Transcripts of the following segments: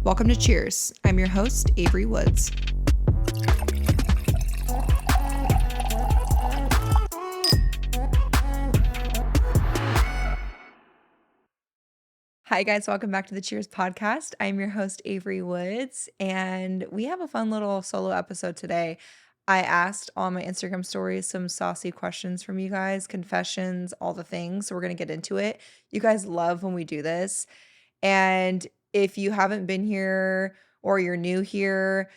Welcome to Cheers. I'm your host, Avery Woods. Hi, guys. Welcome back to the Cheers podcast. I'm your host, Avery Woods, and we have a fun little solo episode today. I asked on my Instagram stories some saucy questions from you guys, confessions, all the things. So we're going to get into it. You guys love when we do this. And if you haven't been here or you're new here,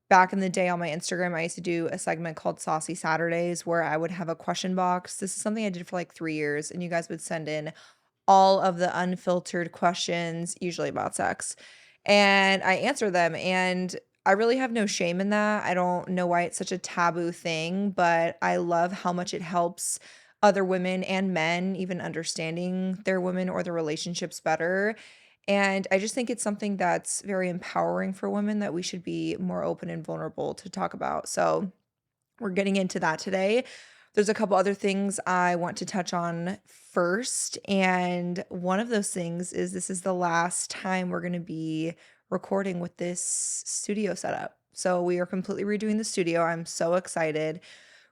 back in the day on my Instagram, I used to do a segment called Saucy Saturdays where I would have a question box. This is something I did for like 3 years, and you guys would send in all of the unfiltered questions, usually about sex, and I answer them. And I really have no shame in that. I don't know why it's such a taboo thing, but I love how much it helps other women and men even understanding their women or their relationships better. And I just think it's something that's very empowering for women that we should be more open and vulnerable to talk about. So we're getting into that today. There's a couple other things I want to touch on first. And one of those things is this is the last time we're going to be recording with this studio setup. So we are completely redoing the studio. I'm so excited.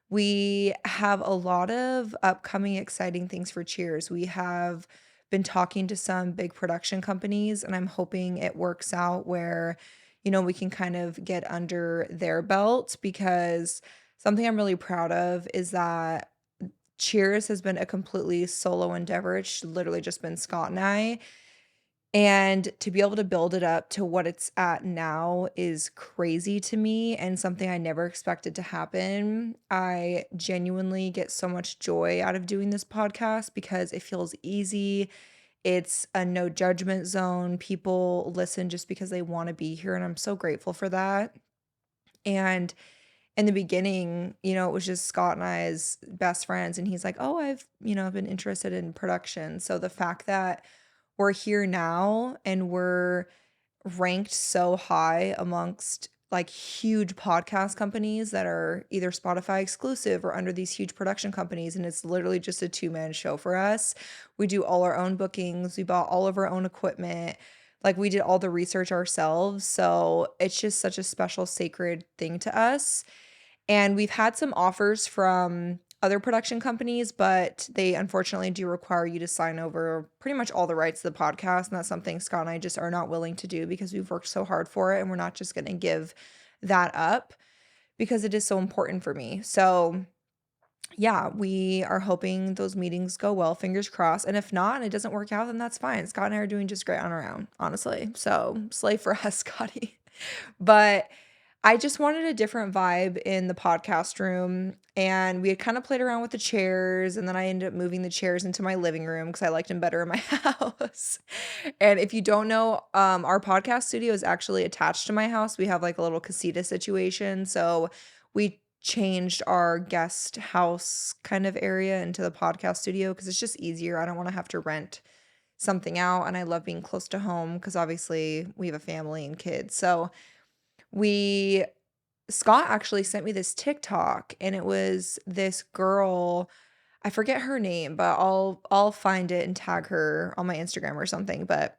We have a lot of upcoming exciting things for Cheers. We have been talking to some big production companies, and I'm hoping it works out where, we can kind of get under their belt, because something I'm really proud of is that Cheers has been a completely solo endeavor. It's literally just been Scott and I. And to be able to build it up to what it's at now is crazy to me and something I never expected to happen. I genuinely get so much joy out of doing this podcast because it feels easy. It's a no judgment zone. People listen just because they want to be here, and I'm so grateful for that. And in the beginning, it was just Scott and I as best friends, and he's like, "Oh, I've been interested in production." So the fact that we're here now and we're ranked so high amongst like huge podcast companies that are either Spotify exclusive or under these huge production companies, and it's literally just a two-man show for us. We do all our own bookings, we bought all of our own equipment, like we did all the research ourselves. So it's just such a special, sacred thing to us. And we've had some offers from other production companies, but they unfortunately do require you to sign over pretty much all the rights to the podcast. And that's something Scott and I just are not willing to do because we've worked so hard for it. And we're not just going to give that up because it is so important for me. So, yeah, we are hoping those meetings go well, fingers crossed. And if not, and it doesn't work out, then that's fine. Scott and I are doing just great on our own, honestly. So, slay for us, Scotty. But I just wanted a different vibe in the podcast room, and we had kind of played around with the chairs, and then I ended up moving the chairs into my living room because I liked them better in my house. And if you don't know, our podcast studio is actually attached to my house. We have like a little casita situation, so we changed our guest house kind of area into the podcast studio because it's just easier. I don't want to have to rent something out, and I love being close to home because obviously we have a family and kids. So we Scott actually sent me this TikTok, and it was this girl, I forget her name, but I'll find it and tag her on my Instagram or something, but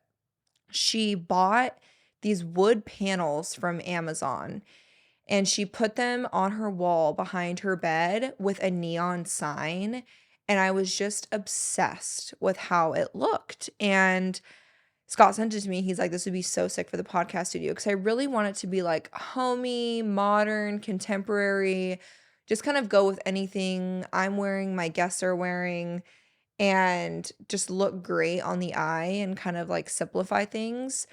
she bought these wood panels from Amazon, and she put them on her wall behind her bed with a neon sign, and I was just obsessed with how it looked. And Scott sent it to me. He's like, "This would be so sick for the podcast studio." Because I really want it to be like homey, modern, contemporary, just kind of go with anything I'm wearing, my guests are wearing, and just look great on the eye and kind of like simplify things.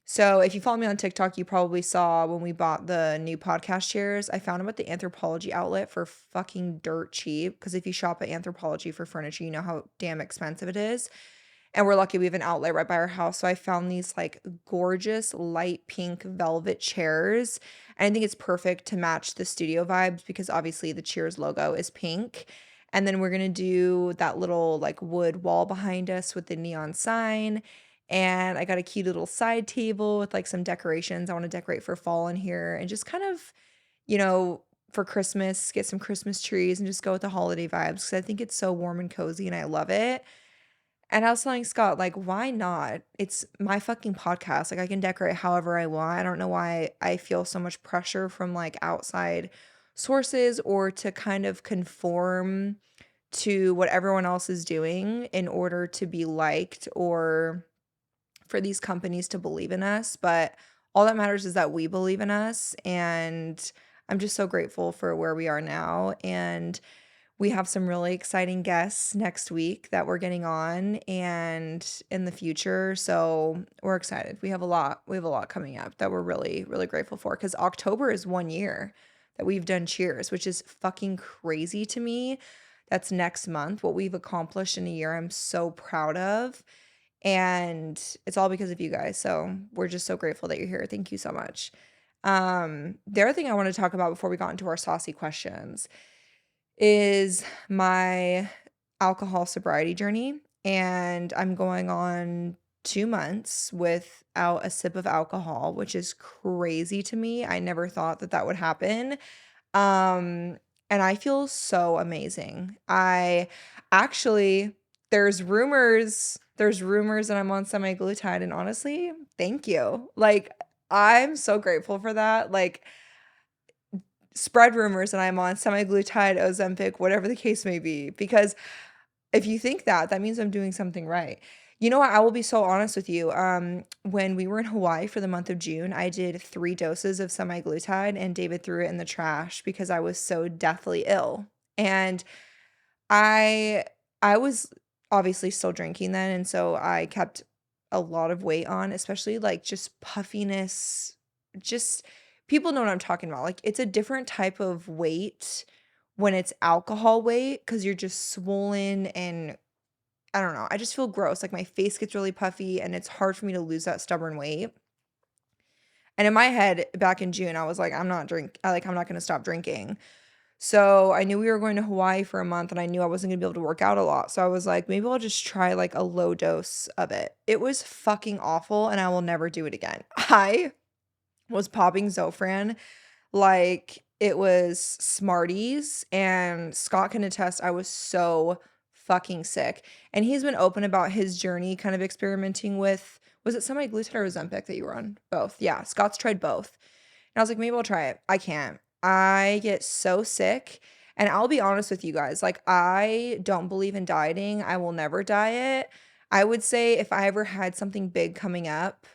So if you follow me on TikTok, you probably saw when we bought the new podcast chairs. I found them at the Anthropologie outlet for fucking dirt cheap. Because if you shop at Anthropologie for furniture, you know how damn expensive it is. And we're lucky we have an outlet right by our house. So I found these like gorgeous light pink velvet chairs. And I think it's perfect to match the studio vibes because obviously the Cheers logo is pink. And then we're going to do that little like wood wall behind us with the neon sign. And I got a cute little side table with like some decorations. I want to decorate for fall in here and just kind of, for Christmas, get some Christmas trees and just go with the holiday vibes because I think it's so warm and cozy and I love it. And I was telling Scott, like, why not? It's my fucking podcast. Like, I can decorate however I want. I don't know why I feel so much pressure from like outside sources or to kind of conform to what everyone else is doing in order to be liked or for these companies to believe in us. But all that matters is that we believe in us. And I'm just so grateful for where we are now. And we have some really exciting guests next week that we're getting on and in the future. So we're excited. We have a lot coming up that we're really, really grateful for because October is 1 year that we've done Cheers, which is fucking crazy to me. That's next month. What we've accomplished in a year, I'm so proud of. And it's all because of you guys. So we're just so grateful that you're here. Thank you so much. The other thing I want to talk about before we got into our saucy questions is my alcohol sobriety journey. And I'm going on 2 months without a sip of alcohol, which is crazy to me. I never thought that that would happen. Um, and I feel so amazing. I actually, there's rumors that I'm on semaglutide, and honestly, thank you. Like, I'm so grateful for that. Like, spread rumors that I'm on semaglutide, Ozempic, whatever the case may be, because if you think that, that means I'm doing something right. You know what? I will be so honest with you. When we were in Hawaii for the month of June, I did 3 doses of semaglutide, and David threw it in the trash because I was so deathly ill. And I I was obviously still drinking then, and so I kept a lot of weight on, especially like just puffiness. Just people know what I'm talking about. Like it's a different type of weight when it's alcohol weight because you're just swollen and I don't know. I just feel gross. Like my face gets really puffy and it's hard for me to lose that stubborn weight. And in my head back in June, I was like, I'm not gonna stop drinking. So I knew we were going to Hawaii for a month and I knew I wasn't gonna be able to work out a lot. So I was like, maybe I'll just try like a low dose of it. It was fucking awful and I will never do it again. I was popping Zofran like it was Smarties, and Scott can attest I was so fucking sick. And he's been open about his journey, kind of experimenting with was it semi-gluten or Ozempic that you were on? Both. Yeah, Scott's tried both. And I was like, maybe I'll try it. I can't. I get so sick. And I'll be honest with you guys, like I don't believe in dieting. I will never diet. I would say if I ever had something big coming up,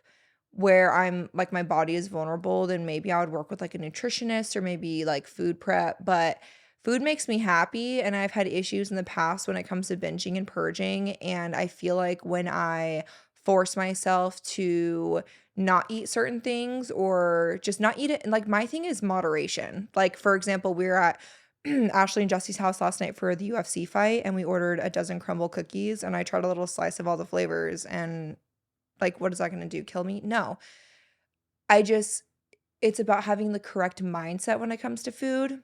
where I'm like my body is vulnerable, then maybe I would work with like a nutritionist or maybe like food prep. But food makes me happy. And I've had issues in the past when it comes to binging and purging. And I feel like when I force myself to not eat certain things or just not eat it, and like my thing is moderation. Like, for example, we were at Ashley and Jesse's house last night for the UFC fight, and we ordered a dozen crumble cookies, and I tried a little slice of all the flavors, and like, what is that gonna do? Kill me? No. I just it's about having the correct mindset when it comes to food.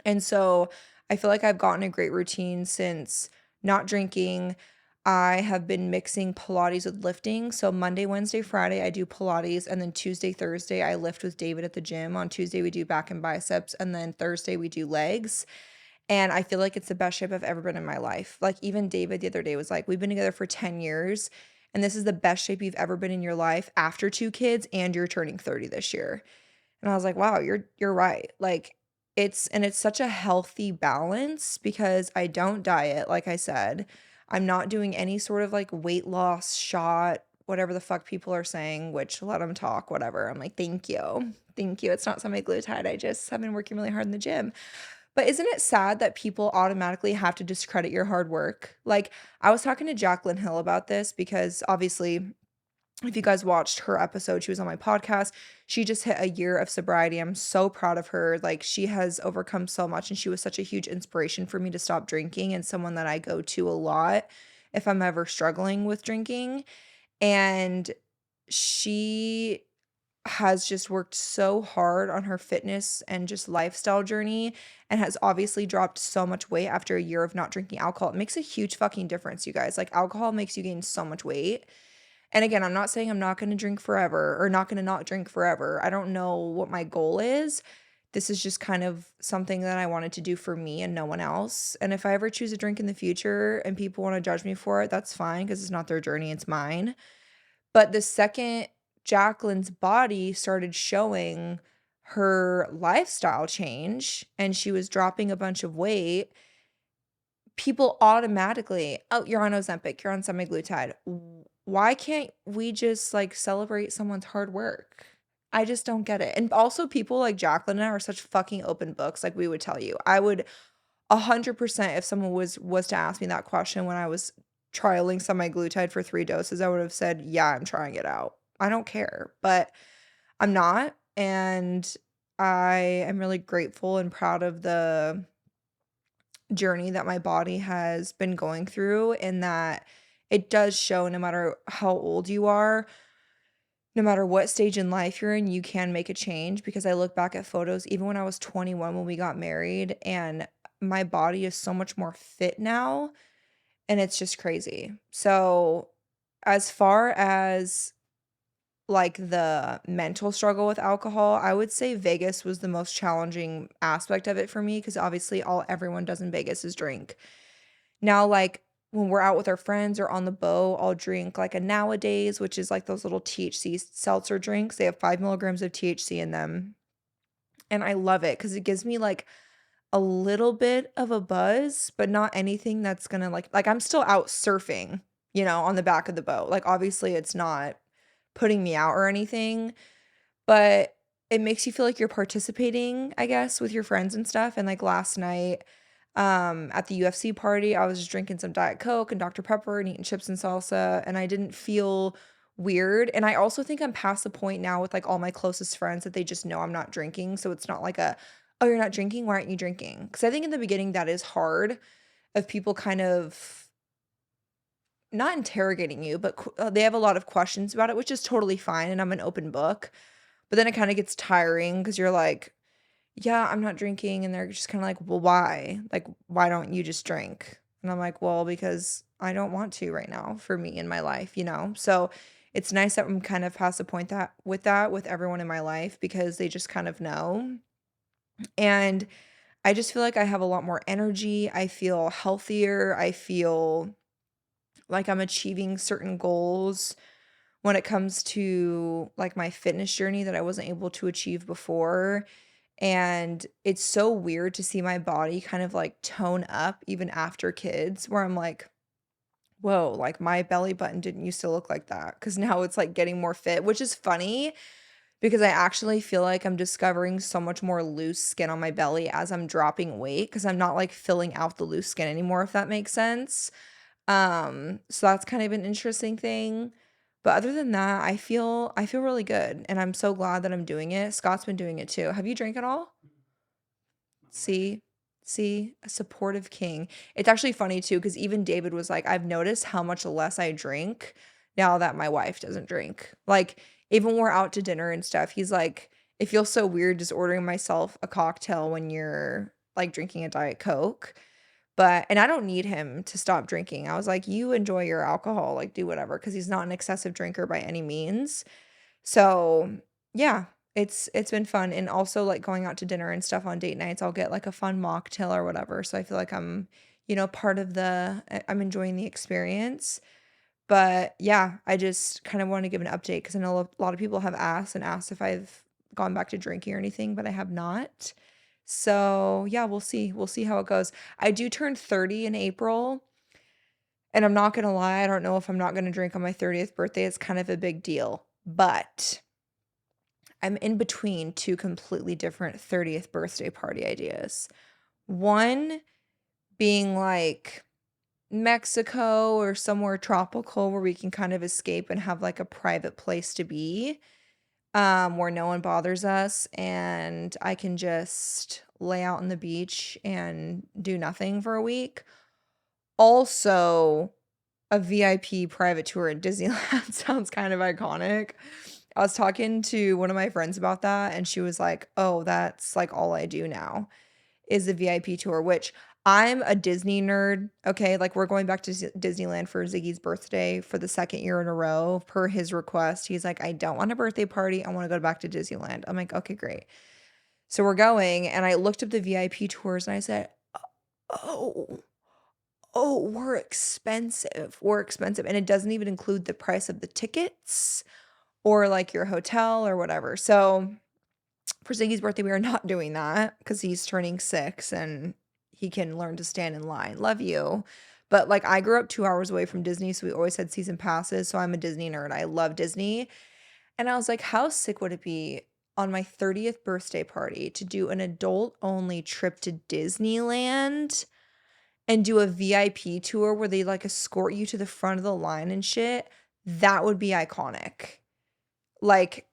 And so I feel like I've gotten a great routine since not drinking. I have been mixing Pilates with lifting. So Monday, Wednesday, Friday, I do Pilates. And then Tuesday, Thursday, I lift with David at the gym. On Tuesday, we do back and biceps. And then Thursday, we do legs. And I feel like it's the best shape I've ever been in my life. Like even David the other day was like, we've been together for 10 years and this is the best shape you've ever been in your life after 2 kids and you're turning 30 this year. And I was like, wow, you're right. Like it's such a healthy balance because I don't diet, like I said. I'm not doing any sort of like weight loss shot, whatever the fuck people are saying, which let them talk, whatever. I'm like, thank you. Thank you. It's not semaglutide. I just have been working really hard in the gym. But isn't it sad that people automatically have to discredit your hard work? Like, I was talking to Jacqueline Hill about this because obviously, if you guys watched her episode, she was on my podcast. She just hit a year of sobriety. I'm so proud of her. Like, she has overcome so much, and she was such a huge inspiration for me to stop drinking and someone that I go to a lot if I'm ever struggling with drinking. And she has just worked so hard on her fitness and just lifestyle journey and has obviously dropped so much weight after a year of not drinking alcohol. It makes a huge fucking difference, you guys. Like alcohol makes you gain so much weight. And again, I'm not saying I'm not going to drink forever or not going to not drink forever. I don't know what my goal is. this is just kind of something that I wanted to do for me and no one else. And if I ever choose a drink in the future and people want to judge me for it, that's fine because it's not their journey, it's mine. But the second Jacqueline's body started showing her lifestyle change and she was dropping a bunch of weight, people automatically, "Oh, you're on Ozempic, you're on semaglutide." Why can't we just, like, celebrate someone's hard work? I just don't get it. And also people like Jacqueline and I are such fucking open books, like, we would tell you. I would 100% if someone was to ask me that question when I was trialing semaglutide for 3 doses, I would have said, "Yeah, I'm trying it out." I don't care, but I'm not, and I am really grateful and proud of the journey that my body has been going through, and that it does show no matter how old you are, no matter what stage in life you're in, you can make a change because I look back at photos even when I was 21 when we got married, and my body is so much more fit now, and it's just crazy. So, as far as like the mental struggle with alcohol, I would say Vegas was the most challenging aspect of it for me because obviously all everyone does in Vegas is drink. Now, like when we're out with our friends or on the boat, I'll drink like a nowadays, which is like those little THC seltzer drinks. They have 5 milligrams of THC in them. And I love it because it gives me like a little bit of a buzz, but not anything that's gonna like I'm still out surfing, on the back of the boat. Like obviously it's not putting me out or anything, but it makes you feel like you're participating, I guess, with your friends and stuff. And like last night, at the UFC party, I was just drinking some Diet Coke and Dr. Pepper and eating chips and salsa, and I didn't feel weird. And I also think I'm past the point now with like all my closest friends that they just know I'm not drinking. So it's not like oh, you're not drinking? Why aren't you drinking? Because I think in the beginning that is hard of people kind of not interrogating you, but they have a lot of questions about it, which is totally fine. And I'm an open book. But then it kinda gets tiring because 'cause you're like, "Yeah, I'm not drinking," and they're just kinda like, "Well, why? Like, why don't you just drink?" And I'm like, "Well, because I don't want to right now for me in my life," you know? So, it's nice that I'm kind of past the point that with everyone in my life because they just kind of know, and I just feel like I have a lot more energy, I feel healthier, I feel like I'm achieving certain goals when it comes to, like, my fitness journey that I wasn't able to achieve before, and it's so weird to see my body kind of, like, tone up even after kids, where I'm like, "Whoa, like, my belly button didn't used to look like that because now it's, like, getting more fit," which is funny because I actually feel like I'm discovering so much more loose skin on my belly as I'm dropping weight because 'cause I'm not, like, filling out the loose skin anymore, if that makes sense. So that's kind of an interesting thing. But other than that, I feel really good, and I'm so glad that I'm doing it. Scott's been doing it too. Have you drank at all? See? See? A supportive king. It's actually funny too, because even David was like, "I've noticed how much less I drink now that my wife doesn't drink." Like, even when we're out to dinner and stuff, he's like, "It feels so weird just ordering myself a cocktail when you're, like, drinking a Diet Coke." But and I don't need him to stop drinking. I was like, "You enjoy your alcohol, like, do whatever," because he's not an excessive drinker by any means. So, yeah, it's been fun, and also, like, going out to dinner and stuff on date nights, I'll get, like, a fun mocktail or whatever, so I feel like I'm, part of I'm enjoying the experience. But, yeah, I just kinda wanna give an update because I know a lot of people have asked and asked if I've gone back to drinking or anything, but I have not. So, yeah, we'll see. We'll see how it goes. I do turn 30 in April, and I'm not gonna lie, I don't know if I'm not gonna drink on my 30th birthday, it's kind of a big deal, but I'm in between 2 completely different 30th birthday party ideas. One being, like, Mexico or somewhere tropical where we can kind of escape and have, like, a private place to be, where no one bothers us, and I can just lay out on the beach and do nothing for a week. Also, a VIP private tour at Disneyland sounds kind of iconic. I was talking to one of my friends about that, and she was like, "Oh, that's, like, all I do now is the VIP tour," which I'm a Disney nerd, okay? Like, we're going back to Disneyland for Ziggy's birthday for the 2nd year in a row per his request. He's like, "I don't want a birthday party, I wanna go back to Disneyland." I'm like, "Okay, great." So we're going, and I looked up the VIP tours and I said, "Oh, oh, we're expensive. We're expensive." And it doesn't even include the price of the tickets or like your hotel or whatever. So for Ziggy's birthday, we are not doing that because he's turning 6 and he can learn to stand in line. Love you. But like I grew up 2 hours away from Disney, so we always had season passes. So I'm a Disney nerd. I love Disney. And I was like, how sick would it be on my 30th birthday party to do an adult only trip to Disneyland and do a VIP tour where they like escort you to the front of the line and shit? That would be iconic. Like,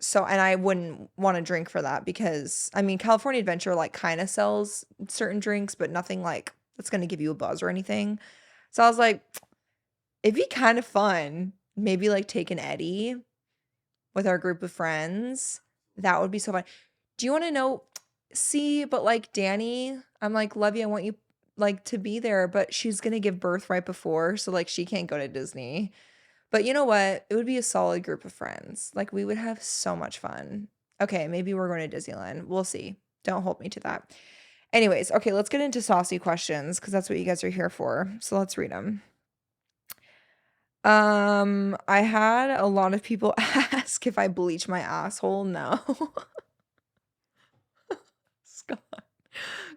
so, and I wouldn't want to drink for that because I mean, California Adventure like kind of sells certain drinks, but nothing like that's going to give you a buzz or anything. So I was like, it'd be kind of fun. Maybe like take an Eddie with our group of friends. That would be so fun. Do you want to know? See, but like Danny, I'm like, love you. I want you like to be there, but she's gonna give birth right before, so like she can't go to Disney. But you know what? It would be a solid group of friends. Like we would have so much fun. Okay, maybe we're going to Disneyland. We'll see. Don't hold me to that. Anyways, okay, let's get into saucy questions because that's what you guys are here for. So let's read them. I had a lot of people ask if I bleach my asshole. No. Scott.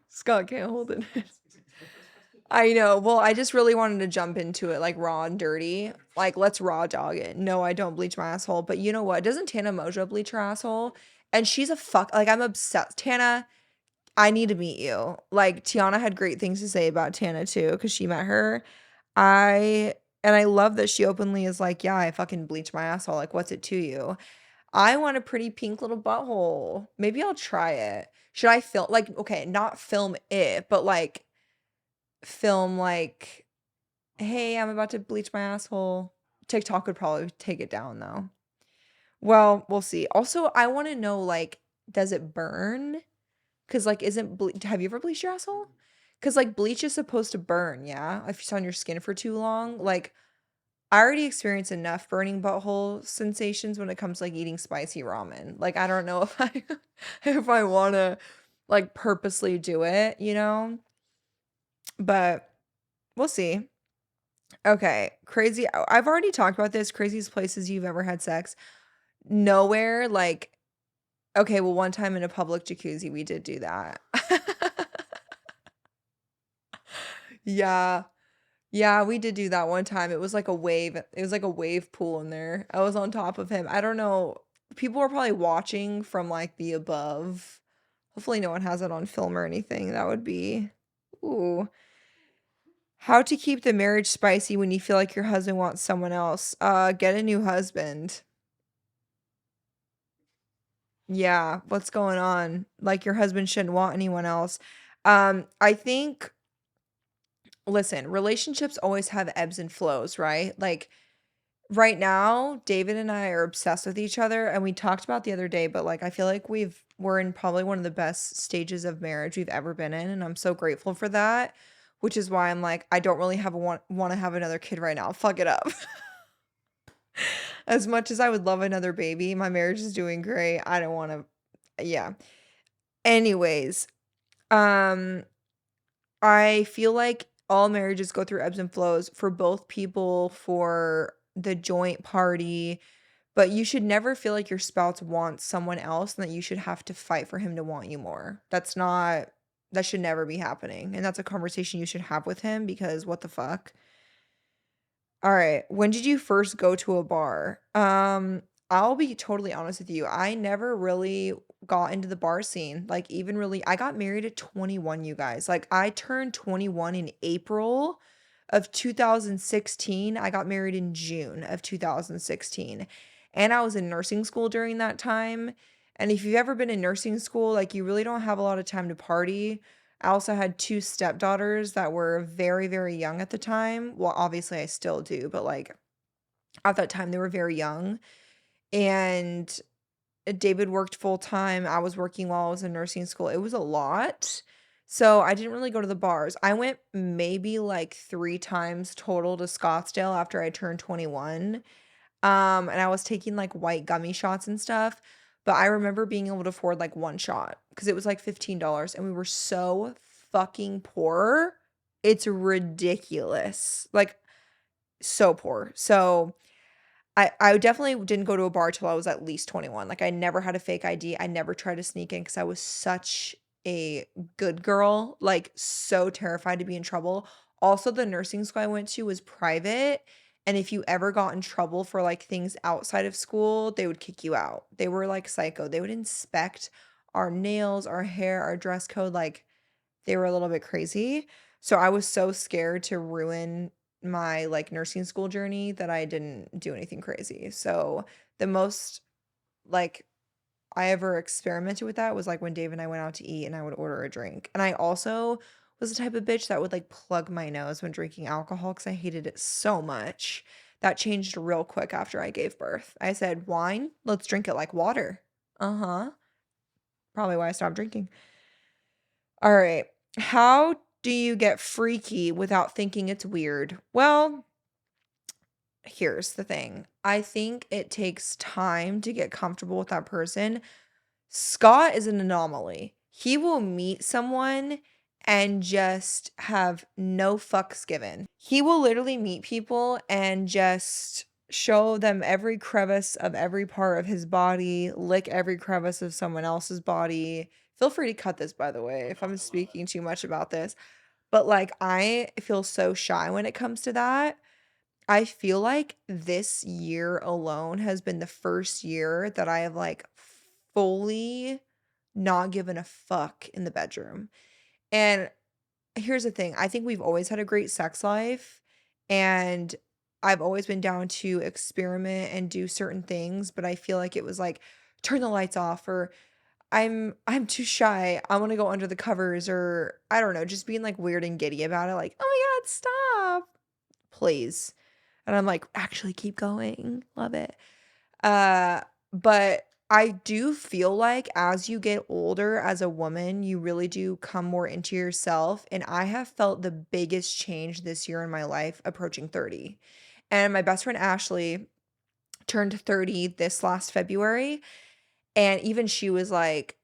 Scott can't hold it. I know. Well, I just really wanted to jump into it like raw and dirty. Like, let's raw dog it. No, I don't bleach my asshole. But you know what? Doesn't Tana Mojo bleach her asshole? And she's a fuck. Like, I'm obsessed. Tana, I need to meet you. Like, Tiana had great things to say about Tana too, because she met her. And I love that she openly is like, yeah, I fucking bleach my asshole. Like, what's it to you? I want a pretty pink little butthole. Maybe I'll try it. Should I film like okay, not film it, but like film like, hey, I'm about to bleach my asshole. TikTok would probably take it down though. Well, we'll see. Also, I want to know like, does it burn? Cause like, have you ever bleached your asshole? Cause like bleach is supposed to burn, yeah. If it's on your skin for too long, like I already experienced enough burning butthole sensations when it comes to like eating spicy ramen. Like I don't know if I if I want to like purposely do it, you know? But we'll see. Okay, crazy. I've already talked about this. Craziest places you've ever had sex. Nowhere like okay, well one time in a public jacuzzi we did do that. Yeah. Yeah, we did do that one time. It was like a wave. It was like a wave pool in there. I was on top of him. I don't know. People were probably watching from like the above. Hopefully no one has it on film or anything. That would be ooh. How to keep the marriage spicy when you feel like your husband wants someone else. Get a new husband. Yeah, what's going on? Like your husband shouldn't want anyone else. I think listen, relationships always have ebbs and flows, right? Like right now, David and I are obsessed with each other, and we talked about the other day, but like I feel like we're in probably one of the best stages of marriage we've ever been in, and I'm so grateful for that, which is why I'm like I don't really have a want to have another kid right now. Fuck it up. As much as I would love another baby, my marriage is doing great. I don't want to yeah. Anyways, um I feel like all marriages go through ebbs and flows for both people, for the joint party, but you should never feel like your spouse wants someone else and that you should have to fight for him to want you more. That should never be happening. And that's a conversation you should have with him because what the fuck? All right. When did you first go to a bar? I'll be totally honest with you. I never really got into the bar scene. Like even really I got married at 21, you guys. Like I turned 21 in April of 2016. I got married in June of 2016. And I was in nursing school during that time. And if you've ever been in nursing school, like you really don't have a lot of time to party. I also had 2 stepdaughters that were very, very young at the time. Well, obviously I still do, but, like, at that time, they were very young, and David worked full time. I was working while I was in nursing school. It was a lot, so I didn't really go to the bars. I went maybe, like, 3 times total to Scottsdale after I turned 21, and I was taking, like, white gummy shots and stuff, but I remember being able to afford like one shot because it was like $15 and we were so fucking poor. It's ridiculous. Like so poor. So I definitely didn't go to a bar till I was at least 21. Like, I never had a fake ID. I never tried to sneak in because I was such a good girl, like, so terrified to be in trouble. Also, the nursing school I went to was private, and if you ever got in trouble for, like, things outside of school, they would kick you out. They were, like, psycho. They would inspect our nails, our hair, our dress code, like, they were a little bit crazy. So I was so scared to ruin my, like, nursing school journey that I didn't do anything crazy. So the most, like, I ever experimented with that was, like, when Dave and I went out to eat and I would order a drink. And I also was the type of bitch that would, like, plug my nose when drinking alcohol because I hated it so much. That changed real quick after I gave birth. I said, "Wine? Let's drink it like water." Uh-huh. Probably why I stopped drinking. All right. How do you get freaky without thinking it's weird? Well, here's the thing. I think it takes time to get comfortable with that person. Scott is an anomaly. He will meet someone and just have no fucks given. He will literally meet people and just show them every crevice of every part of his body, lick every crevice of someone else's body. Feel free to cut this, by the way, if I'm speaking too much about this. But like, I feel so shy when it comes to that. I feel like this year alone has been the first year that I have like fully not given a fuck in the bedroom. And here's the thing, I think we've always had a great sex life and I've always been down to experiment and do certain things, but I feel like it was like turn the lights off or I'm too shy. I want to go under the covers or I don't know, just being like weird and giddy about it like, "Oh my god, stop. Please." And I'm like, "Actually keep going. Love it." Uh, but I do feel like as you get older as a woman, you really do come more into yourself. And I have felt the biggest change this year in my life approaching 30. And my best friend Ashley turned 30 this last February. And even she was like,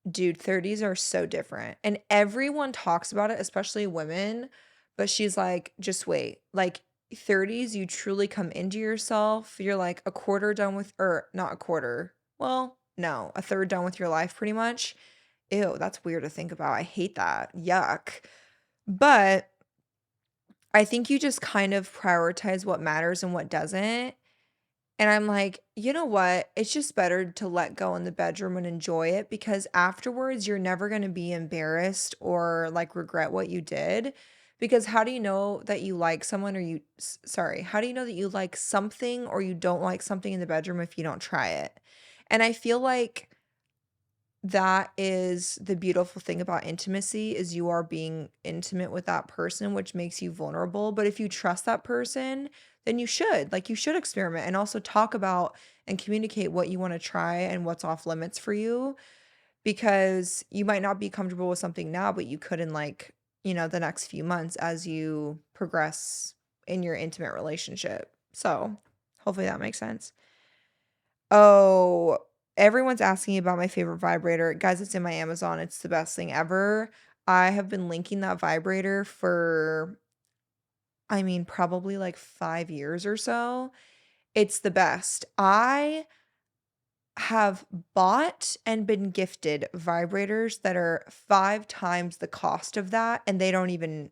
dude, 30s are so different. And everyone talks about it, especially women. But she's like, just wait. Like 30s, you truly come into yourself. You're like a quarter done with, or not a quarter. Well, no, a third done with your life pretty much. Ew, that's weird to think about. I hate that. Yuck. But I think you just kind of prioritize what matters and what doesn't. And I'm like, you know what? It's just better to let go in the bedroom and enjoy it because afterwards you're never going to be embarrassed or like regret what you did. Because how do you know that you like someone or sorry, how do you know that you like something or you don't like something in the bedroom if you don't try it? And I feel like that is the beautiful thing about intimacy is you are being intimate with that person, which makes you vulnerable. But if you trust that person, then you should experiment and also talk about and communicate what you want to try and what's off limits for you because you might not be comfortable with something now, but you could in like, the next few months as you progress in your intimate relationship. So hopefully that makes sense. Oh, everyone's asking about my favorite vibrator. Guys, it's in my Amazon. It's the best thing ever. I have been linking that vibrator for, I mean, probably like 5 years or so. It's the best. I have bought and been gifted vibrators that are 5 times the cost of that, and they don't even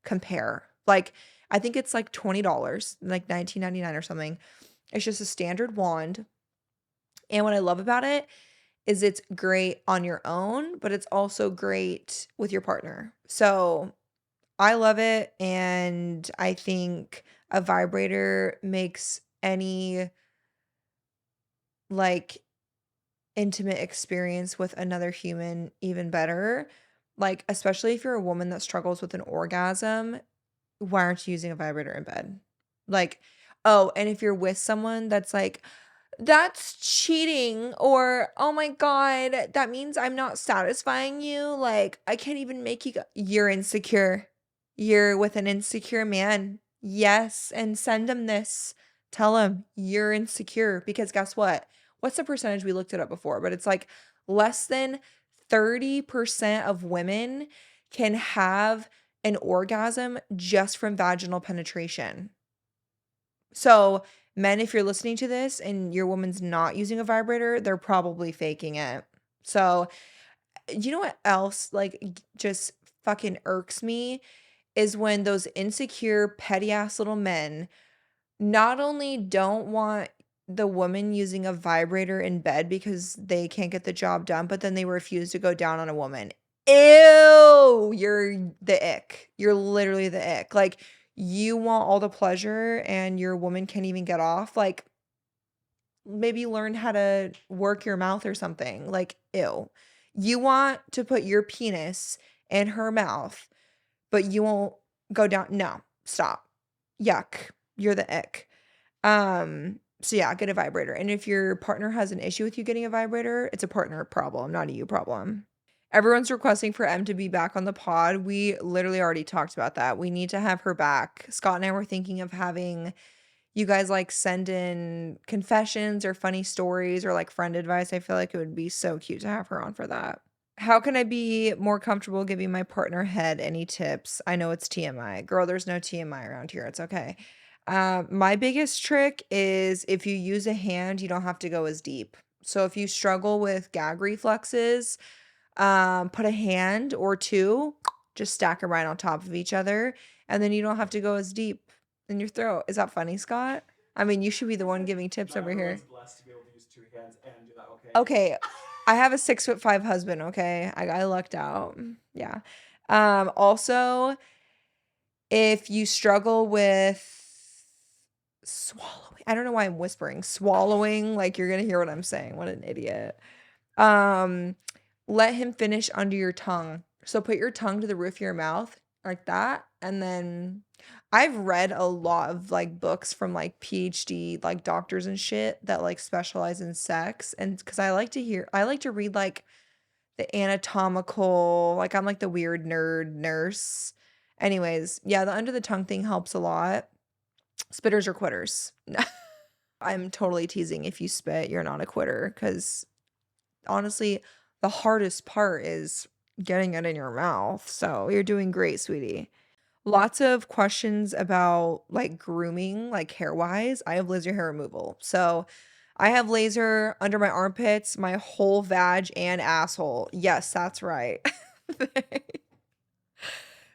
compare. Like, I think it's like $20, like 19.99 or something. It's just a standard wand. And what I love about it is it's great on your own, but it's also great with your partner. So I love it. And I think a vibrator makes any like intimate experience with another human even better. Like, especially if you're a woman that struggles with an orgasm, why aren't you using a vibrator in bed? Like, oh, and if you're with someone that's like, that's cheating, or oh my God, that means I'm not satisfying you. Like, I can't even make you you're insecure. You're with an insecure man. Yes, and send him this. Tell him you're insecure because guess what? what's the percentage? We looked it up before, but it's like less than 30% of women can have an orgasm just from vaginal penetration. So, men, if you're listening to this and your woman's not using a vibrator, they're probably faking it. So, you know what else just fucking irks me is when those insecure petty ass little men not only don't want the woman using a vibrator in bed because they can't get the job done, but then they refuse to go down on a woman. Ew, you're the ick. You're literally the ick. Like, you want all the pleasure and your woman can't even get off. Like, maybe learn how to work your mouth or something. Like, ew. You want to put your penis in her mouth, but you won't go down. No, stop. Yuck. You're the ick. So yeah, get a vibrator. And if your partner has an issue with you getting a vibrator, it's a partner problem, not a you problem. Everyone's requesting for Em to be back on the pod. We literally already talked about that. We need to have her back. Scott and I were thinking of having you guys like send in confessions or funny stories or like friend advice. I feel like it would be so cute to have her on for that. How can I be more comfortable giving my partner head? Any tips? I know it's TMI. Girl, there's no TMI around here. It's okay. My biggest trick is if you use a hand, you don't have to go as deep. So if you struggle with gag reflexes, put a hand or two, just stack them right on top of each other, and then you don't have to go as deep in your throat. Is that funny, Scott? I mean, you should be the one giving tips over here. Blessed to be able to use two hands and do that. Okay, I have a 6'5" husband. Okay, I lucked out. Yeah. Also, if you struggle with swallowing, I don't know why I'm whispering. Swallowing, like you're gonna hear what I'm saying. What an idiot. Um, let him finish under your tongue. So put your tongue to the roof of your mouth like that, and then I've read a lot of like books from like PhD like doctors and shit that like specialize in sex, and because I like to read like the anatomical, like I'm like the weird nerd nurse. Anyways, yeah, the under the tongue thing helps a lot. Spitters or quitters. I'm totally teasing. If you spit, you're not a quitter because honestly, the hardest part is getting it in your mouth. So you're doing great, sweetie. Lots of questions about like grooming, like hair wise. I have laser hair removal. So I have laser under my armpits, my whole vag and asshole. Yes, that's right. they,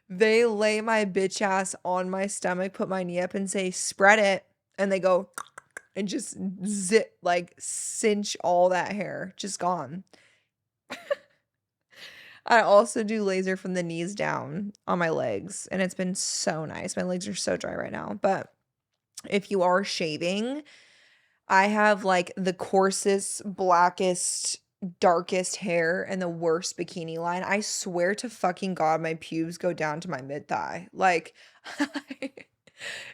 they lay my bitch ass on my stomach, put my knee up and say, spread it. And they go and just zip, like cinch all that hair, just gone. I also do laser from the knees down on my legs, and it's been so nice. My legs are so dry right now. But if you are shaving, I have like the coarsest, blackest, darkest hair and the worst bikini line. I swear to fucking God, my pubes go down to my mid thigh. Like,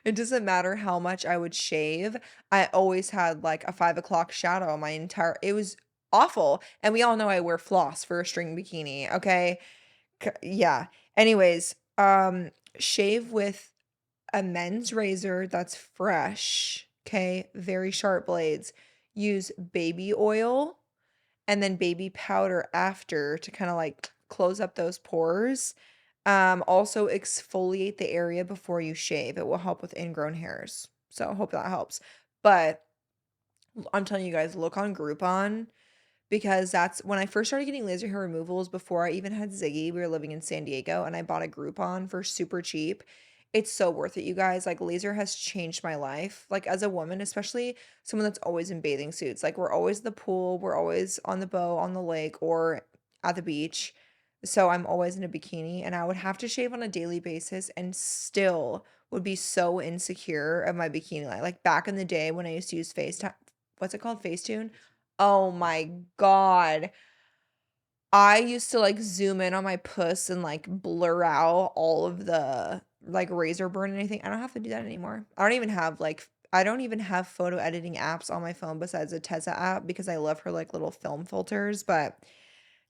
it doesn't matter how much I would shave. I always had like a 5 o'clock shadow on my entire, it was awful. And we all know I wear floss for a string bikini. Okay. Yeah. Anyways, shave with a men's razor that's fresh, okay? Very sharp blades. Use baby oil and then baby powder after to kind of like close up those pores. Also exfoliate the area before you shave. It will help with ingrown hairs. So I hope that helps. But I'm telling you guys, look on Groupon because that's when I first started getting laser hair removals before I even had Ziggy. We were living in San Diego and I bought a Groupon for super cheap. It's so worth it, you guys. Like, laser has changed my life. Like, as a woman, especially someone that's always in bathing suits. Like, we're always at the pool, we're always on the boat, on the lake, or at the beach. So I'm always in a bikini and I would have to shave on a daily basis and still would be so insecure of my bikini line. Like back in the day when I used to use FaceTime, what's it called? Facetune? Oh my God. I used to like zoom in on my puss and like blur out all of the like razor burn and anything. I don't have to do that anymore. I don't even have photo editing apps on my phone besides a Tezza app because I love her like little film filters. But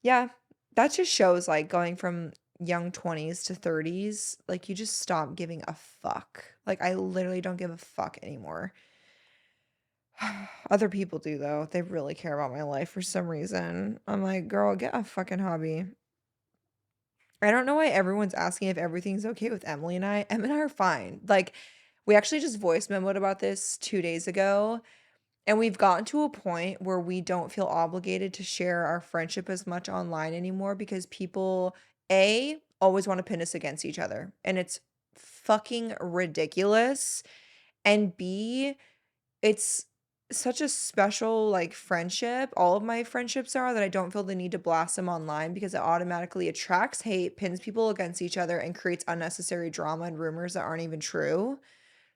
yeah, that just shows like going from young 20s to 30s, like you just stop giving a fuck. Like I literally don't give a fuck anymore. Other people do though. They really care about my life for some reason. I'm like, girl, get a fucking hobby. I don't know why everyone's asking if everything's okay with Emily and I. Em and I are fine. Like, we actually just voice memoed about this 2 days ago, and we've gotten to a point where we don't feel obligated to share our friendship as much online anymore because people, A, always want to pin us against each other, and it's fucking ridiculous. And B, it's such a special, like, friendship. All of my friendships are that I don't feel the need to blast them online because it automatically attracts hate, pins people against each other, and creates unnecessary drama and rumors that aren't even true.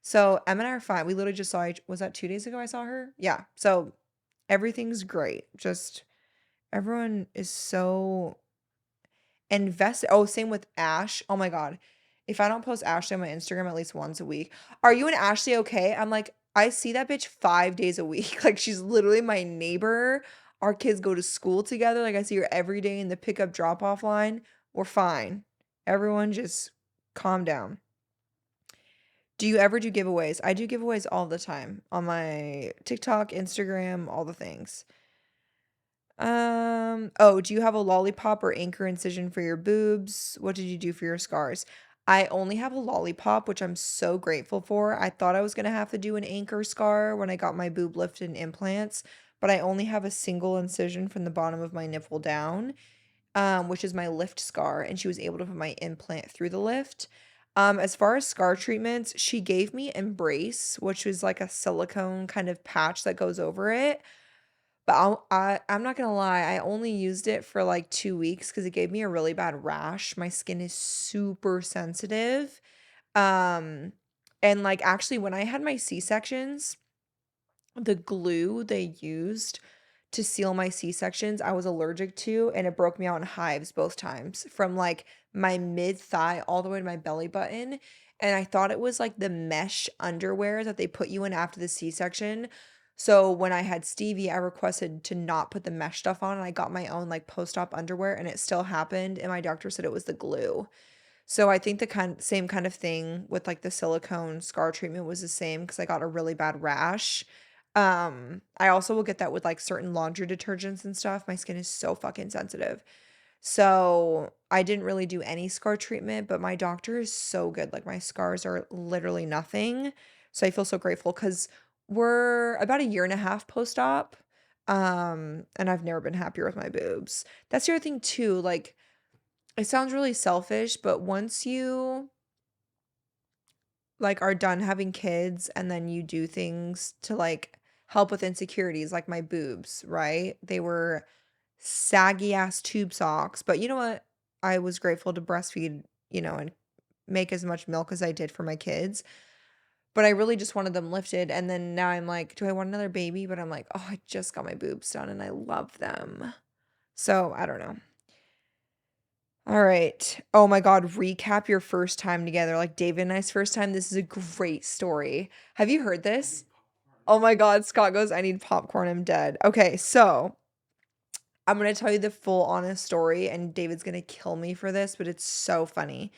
So Em and I are fine. We literally just saw each was that 2 days ago I saw her? Yeah. So everything's great. Just everyone is so invested. Oh, same with Ash. Oh my God. If I don't post Ashley on my Instagram at least once a week, are you and Ashley okay? I'm like, I see that bitch 5 days a week. Like she's literally my neighbor. Our kids go to school together. Like I see her every day in the pickup drop off line. We're fine. Everyone just calm down. Do you ever do giveaways? I do giveaways all the time on my TikTok, Instagram, all the things. Oh, do you have a lollipop or anchor incision for your boobs? What did you do for your scars? I only have a lollipop, which I'm so grateful for. I thought I was gonna have to do an anchor scar when I got my boob lifted and implants, but I only have a single incision from the bottom of my nipple down, which is my lift scar, and she was able to put my implant through the lift. As far as scar treatments, she gave me Embrace, which was like a silicone kind of patch that goes over it. But I'm not gonna lie, I only used it for like 2 weeks because it gave me a really bad rash. My skin is super sensitive. Um, and like actually when I had my C-sections, the glue they used to seal my C-sections, I was allergic to, and it broke me out in hives both times from like my mid-thigh all the way to my belly button. And I thought it was like the mesh underwear that they put you in after the C-section. So when I had Stevie, I requested to not put the mesh stuff on, and I got my own like post-op underwear, and it still happened. And my doctor said it was the glue. So I think the same kind of thing with like the silicone scar treatment was the same because I got a really bad rash. I also will get that with like certain laundry detergents and stuff. My skin is so fucking sensitive. So I didn't really do any scar treatment, but my doctor is so good. Like my scars are literally nothing. So I feel so grateful because we're about a year and a half post-op. And I've never been happier with my boobs. That's the other thing too. Like it sounds really selfish, but once you like are done having kids and then you do things to like help with insecurities like my boobs, right? They were saggy ass tube socks, but you know what? I was grateful to breastfeed, and make as much milk as I did for my kids. But I really just wanted them lifted, and then now I'm like, do I want another baby? But I'm like, oh, I just got my boobs done and I love them. So, I don't know. All right. Oh my God, recap your first time together, like David and I's first time. This is a great story. Have you heard I this? need popcorn. Oh my God, Scott goes, I need popcorn. I'm dead. Okay, so I'm gonna tell you the full honest story, and David's gonna kill me for this, but it's so funny.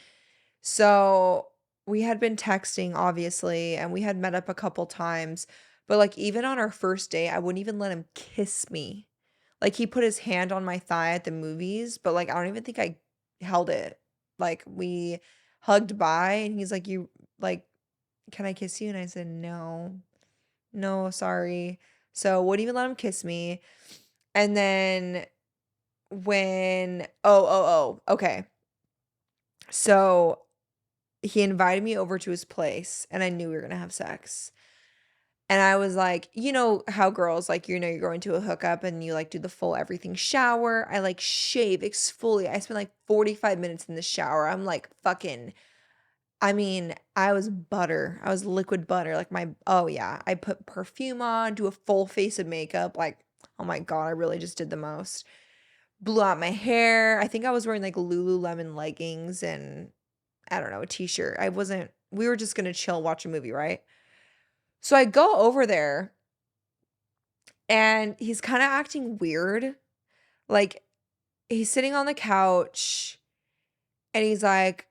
So we had been texting, obviously, and we had met up a couple times, but like even on our first date, I wouldn't even let him kiss me. Like he put his hand on my thigh at the movies, but like I don't even think I held it. Like we hugged by and he's like, "You like, can I kiss you?" And I said, "No. No, sorry." So wouldn't even let him kiss me. And then okay. So he invited me over to his place and I knew we were gonna have sex. And I was like, you know how girls like, you're going to a hookup and you like do the full everything shower. I like shave, exfoliate. I spent like 45 minutes in the shower. I'm like fucking, I mean, I was butter. I was liquid butter. Like oh yeah. I put perfume on, do a full face of makeup. Like, oh my God, I really just did the most. Blew out my hair. I think I was wearing like Lululemon leggings and I don't know, a t-shirt. We were just gonna chill, watch a movie, right? So I go over there and he's kind of acting weird. Like he's sitting on the couch and he's like,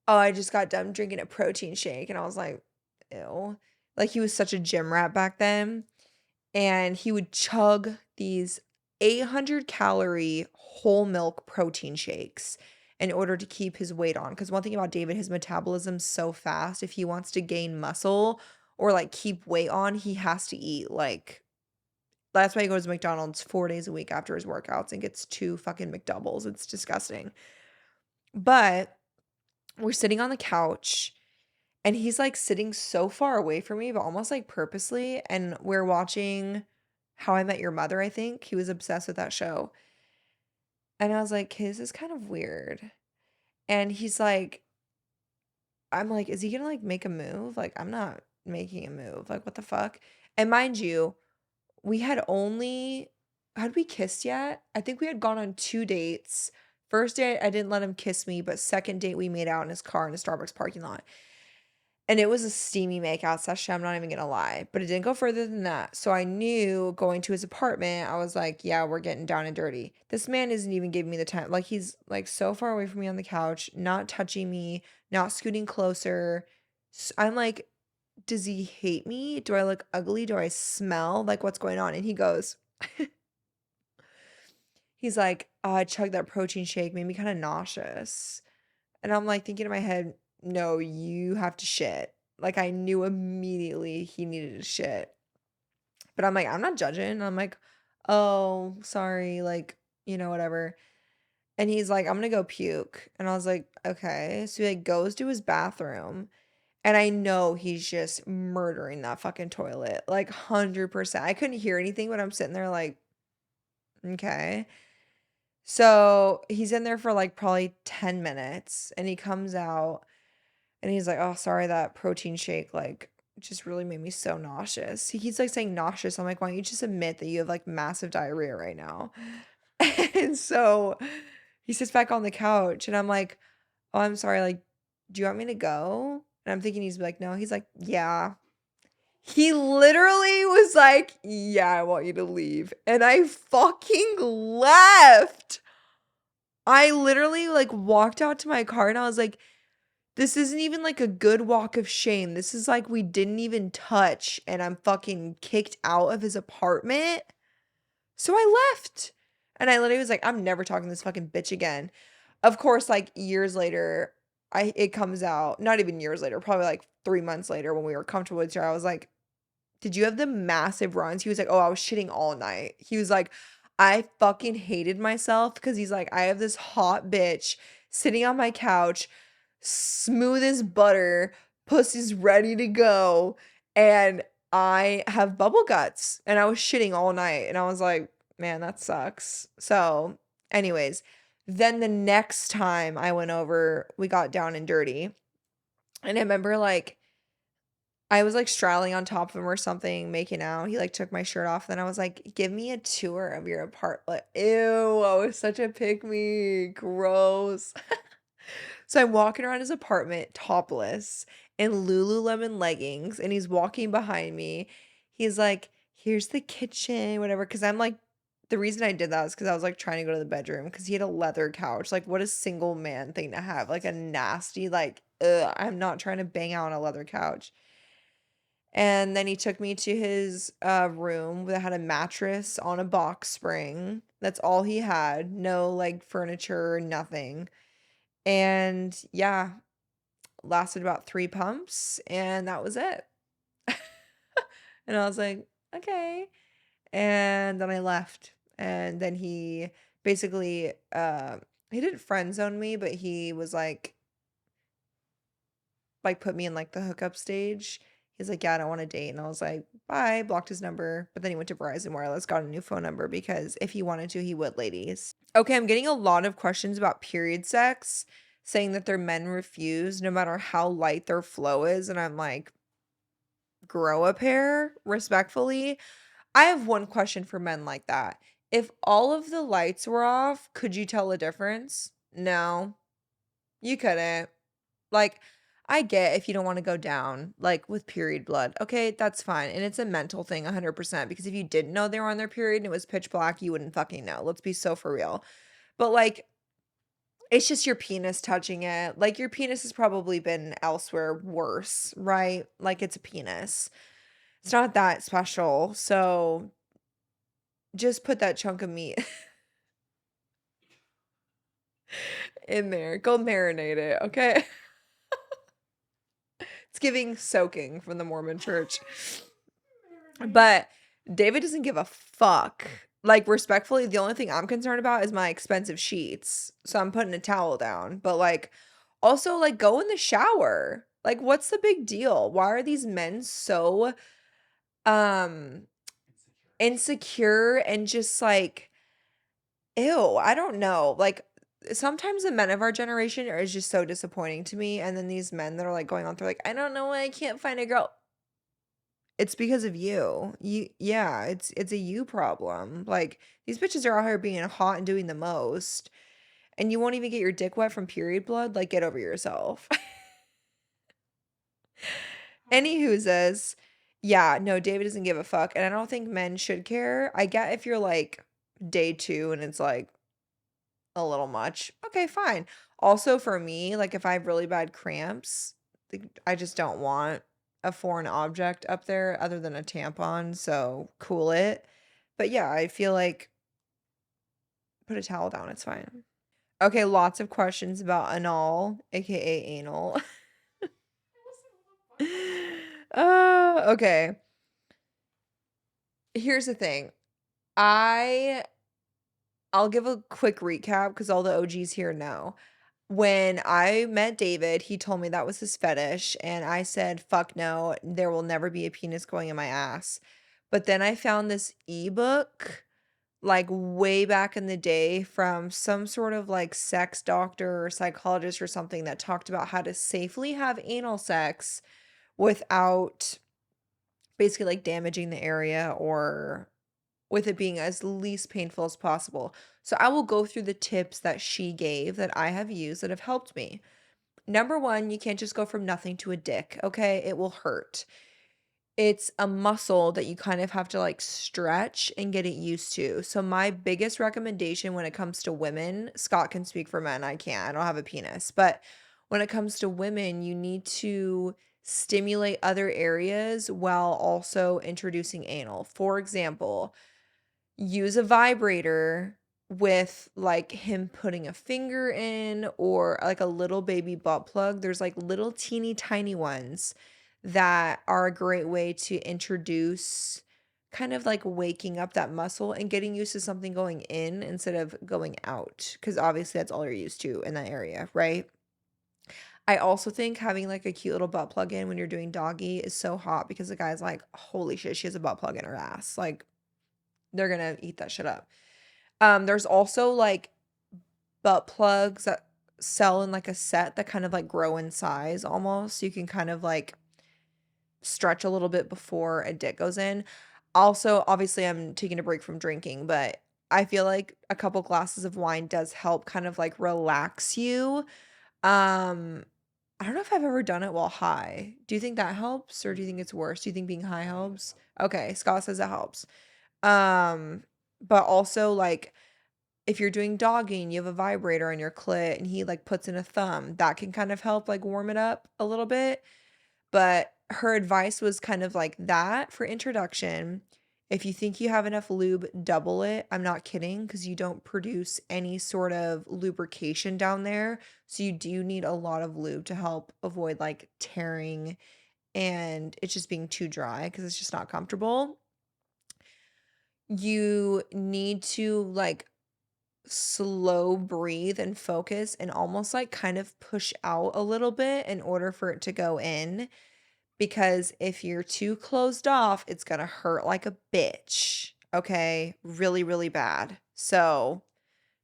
"Oh, I just got done drinking a protein shake." And I was like, "Ew." Like he was such a gym rat back then. and he would chug these 800-calorie whole milk protein shakes in order to keep his weight on. Because one thing about David, his metabolism's so fast. If he wants to gain muscle or, like, keep weight on, he has to eat, like that's why he goes to McDonald's 4 days a week after his workouts and gets 2 fucking McDoubles. It's disgusting. But we're sitting on the couch, and he's, like, sitting so far away from me, but almost, like, purposely, and we're watching How I Met Your Mother, I think. He was obsessed with that show. And I was like, "Okay, this is kind of weird." And he's like I'm like, "Is he gonna, like, make a move?" Like, I'm not making a move. Like, what the fuck? And mind you, we had we kissed yet? I think we had gone on 2 dates. First date, I didn't let him kiss me, but second date, we made out in his car in a Starbucks parking lot. And it was a steamy makeout session, I'm not even gonna lie, but it didn't go further than that. So I knew going to his apartment, I was like, "Yeah, we're getting down and dirty." This man isn't even giving me the time. Like, he's, like, so far away from me on the couch, not touching me, not scooting closer. I'm like, "Does he hate me? Do I look ugly? Do I smell? Like, what's going on?" And he's like, "Oh, I chugged that protein shake, made me kinda nauseous." And I'm, like, thinking in my head, "No, you have to shit." Like, I knew immediately he needed to shit. But I'm like, "I'm not judging." I'm like, "Oh, sorry," like, whatever. And he's like, "I'm gonna go puke." And I was like, "Okay." So he, like, goes to his bathroom, and I know he's just murdering that fucking toilet, like, 100%. I couldn't hear anything, but I'm sitting there like, "Okay." So he's in there for, like, probably 10 minutes, and he comes out, and he's like, "Oh, sorry, that protein shake, like, just really made me so nauseous." He keeps, like, saying nauseous. I'm like, "Why don't you just admit that you have, like, massive diarrhea right now?" And so he sits back on the couch, and I'm like, "Oh, I'm sorry, like, do you want me to go?" And I'm thinking he's like, "No." He's like, "Yeah." He literally was like, "Yeah, I want you to leave." And I fucking left. I literally, like, walked out to my car, and I was like, "This isn't even, like, a good walk of shame. This is like we didn't even touch, and I'm fucking kicked out of his apartment." So I left. And I literally was like, "I'm never talking to this fucking bitch again." Of course, like, years later, I it comes out, not even years later, probably, like, 3 months later when we were comfortable with each other, I was like, "Did you have the massive runs?" He was like, "Oh, I was shitting all night." He was like, "I fucking hated myself because he's like, "I have this hot bitch sitting on my couch, smooth as butter, pussy's ready to go, and I have bubble guts, and I was shitting all night." And I was like, "Man, that sucks." So, anyways, then the next time I went over, we got down and dirty, and I remember, like, I was, like, straddling on top of him or something, making out. He, like, took my shirt off, then I was like, "Give me a tour of your apartment." Ew, I was such a pick me, gross. So I'm walking around his apartment topless in Lululemon leggings, and he's walking behind me. He's like, "Here's the kitchen," whatever. Because 'cause I'm like the reason I did that is because I was, like, trying to go to the bedroom because he had a leather couch. Like, what a single man thing to have, like, a nasty, like, ugh, I'm not trying to bang out on a leather couch. And then he took me to his, room that had a mattress on a box spring. That's all he had. No, like, furniture, nothing. And yeah, lasted about 3 pumps, and that was it. And I was like, "Okay." And then I left, and then he basically, he didn't friend zone me, but he was put me in, like, the hookup stage. He's like, "Yeah, I don't wanna date," and I was like, "Bye," blocked his number, but then he went to Verizon Wireless, got a new phone number because if he wanted to, he would, ladies. Okay, I'm getting a lot of questions about period sex, saying that their men refuse no matter how light their flow is, and I'm like, "Grow a pair, respectfully." I have one question for men like that. If all of the lights were off, could you tell a difference? No, you couldn't. Like, I get if you don't wanna go down, like, with period blood, okay, that's fine, and it's a mental thing 100% because if you didn't know they were on their period and it was pitch black, you wouldn't fucking know, let's be so for real. But, like, it's just your penis touching it, like, your penis has probably been elsewhere worse, right? Like, it's a penis. It's not that special, so just put that chunk of meat in there. Go marinate it, okay? It's giving soaking from the Mormon church. Marinate. But David doesn't give a fuck. Like, respectfully, the only thing I'm concerned about is my expensive sheets. So I'm putting a towel down. But, like, also, like, go in the shower. Like, what's the big deal? Why are these men so um Insecure. insecure and just like, ew, I don't know. Like, sometimes the men of our generation are just so disappointing to me. And then these men that are like going on through like, I don't know why I can't find a girl. It's because of you. Yeah, it's a you problem. Like, these bitches are out here being hot and doing the most, and you won't even get your dick wet from period blood, like, get over yourself. Anywho says, yeah, no, David doesn't give a fuck, and I don't think men should care. I get if you're, like, day 2 and it's, like, a little much. Okay, fine. Also, for me, like, if I have really bad cramps, like, I just don't want a foreign object up there other than a tampon, so cool it. But yeah, I feel like put a towel down, it's fine. Okay, lots of questions about anal, aka anal. Okay. Here's the thing. I I'll give a quick recap because all the OGs here know. When I met David, he told me that was his fetish, and I said, "Fuck no, there will never be a penis going in my ass." But then I found this ebook, like, way back in the day from some sort of, like, sex doctor or psychologist or something that talked about how to safely have anal sex without basically, like, damaging the area or with it being as least painful as possible. So I will go through the tips that she gave that I have used that have helped me. Number 1, you can't just go from nothing to a dick, okay? It will hurt. It's a muscle that you kind of have to, like, stretch and get it used to. So my biggest recommendation when it comes to women, Scott can speak for men, I can't, I don't have a penis, but when it comes to women, you need to stimulate other areas while also introducing anal. For example, use a vibrator with, like, him putting a finger in or, like, a little baby butt plug. There's, like, little teeny tiny ones that are a great way to introduce kind of, like, waking up that muscle and getting used to something going in instead of going out, because obviously that's all you're used to in that area, right? I also think having, like, a cute little butt plug in when you're doing doggy is so hot because the guy's like, "Holy shit, she has a butt plug in her ass." Like, they're gonna eat that shit up. There's also, like, butt plugs that sell in, like, a set that kind of, like, grow in size almost, so you can kind of, like, stretch a little bit before a dick goes in. Also, obviously, I'm taking a break from drinking, but I feel like a couple glasses of wine does help kind of, like, relax you. Um, I don't know if I've ever done it while high. Do you think that helps, or do you think it's worse? Do you think being high I think it helps? helps. Okay, Scott says it helps. Um, but also, like, if you're doing dogging, you have a vibrator on your clit and he, like, puts in a thumb, that can kind of help, like, warm it up a little bit. But her advice was kind of like that for introduction. If you think you have enough lube, double it. I'm not kidding, because you don't produce any sort of lubrication down there. So you do need a lot of lube to help avoid, like, tearing and it's just being too dry because it's just not comfortable. You need to, like, slow breathe and focus and almost, like, kind of push out a little bit in order for it to go in, because if you're too closed off, it's gonna hurt like a bitch, okay? Really, really bad. So,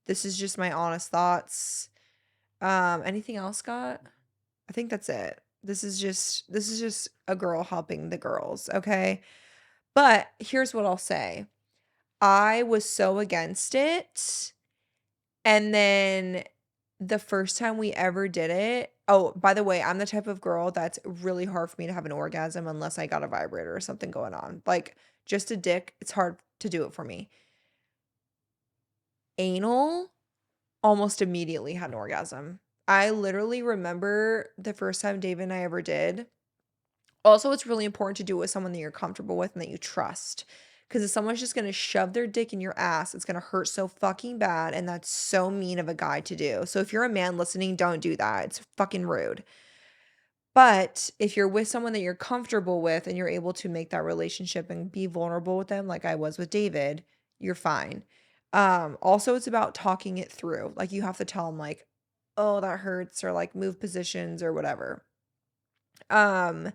this is just my honest thoughts. Anything else, Scott? I think that's it. This is just a girl helping the girls, okay? But here's what I'll say. I was so against it. And then the first time we ever did it, oh, by the way, I'm the type of girl that's really hard for me to have an orgasm unless I got a vibrator or something going on. Like, just a dick, it's hard to do it for me. Anal, almost immediately had an orgasm. I literally remember the first time Dave and I ever did. Also, it's really important to do it with someone that you're comfortable with and that you trust. Because if someone's just gonna shove their dick in your ass, it's gonna hurt so fucking bad, and that's so mean of a guy to do. So if you're a man listening, don't do that. It's fucking rude. But if you're with someone that you're comfortable with and you're able to make that relationship and be vulnerable with them, like I was with David, you're fine. Also, it's about talking it through. Like you have to tell him like, "Oh, that hurts," or like move positions or whatever. Um,